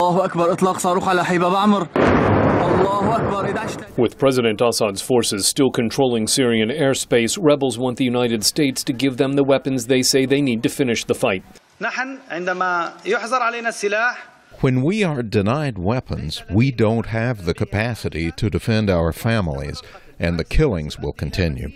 With President Assad's forces still controlling Syrian airspace, rebels want the United States to give them the weapons they say they need to finish the fight. When we are denied weapons, we don't have the capacity to defend our families, and the killings will continue.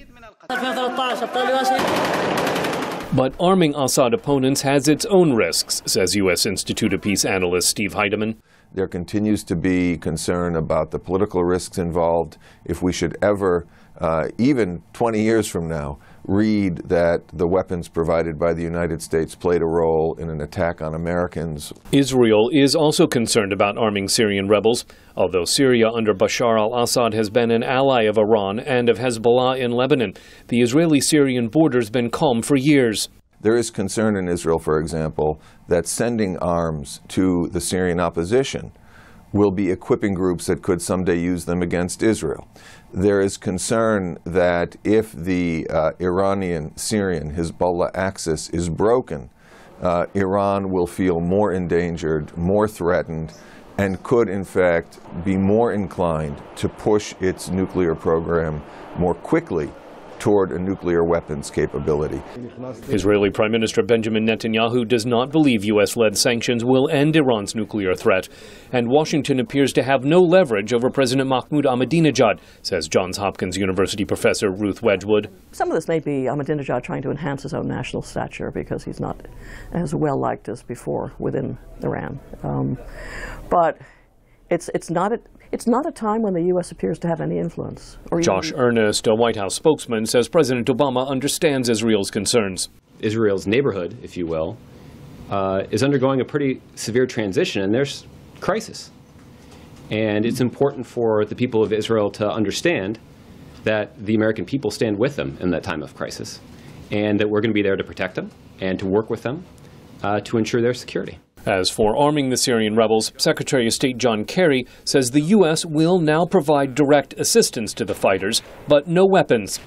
But arming Assad opponents has its own risks, says U.S. Institute of Peace analyst Steve Heidemann. There continues to be concern about the political risks involved. If we should ever, even 20 years from now, read that the weapons provided by the United States played a role in an attack on Americans. Israel is also concerned about arming Syrian rebels. Although Syria under Bashar al-Assad has been an ally of Iran and of Hezbollah in Lebanon, the Israeli-Syrian border's been calm for years. There is concern in Israel, for example, that sending arms to the Syrian opposition will be equipping groups that could someday use them against Israel. There is concern that if the Iranian-Syrian Hezbollah axis is broken, Iran will feel more endangered, more threatened, and could, in fact, be more inclined to push its nuclear program more quickly toward a nuclear weapons capability. Israeli Prime Minister Benjamin Netanyahu does not believe U.S.-led sanctions will end Iran's nuclear threat, and Washington appears to have no leverage over President Mahmoud Ahmadinejad, says Johns Hopkins University professor Ruth Wedgwood. Some of this may be Ahmadinejad trying to enhance his own national stature because he's not as well liked as before within Iran. But it's not a time when the U.S. appears to have any influence. Josh Earnest, a White House spokesman, says President Obama understands Israel's concerns. Israel's neighborhood, if you will, is undergoing a pretty severe transition, and there's crisis. And it's important for the people of Israel to understand that the American people stand with them in that time of crisis, and that we're going to be there to protect them and to work with them to ensure their security. As for arming the Syrian rebels, Secretary of State John Kerry says the U.S. will now provide direct assistance to the fighters, but no weapons.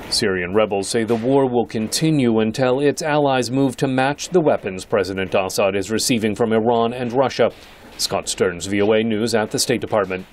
Syrian rebels say the war will continue until its allies move to match the weapons President Assad is receiving from Iran and Russia. Scott Stearns, VOA News at the State Department.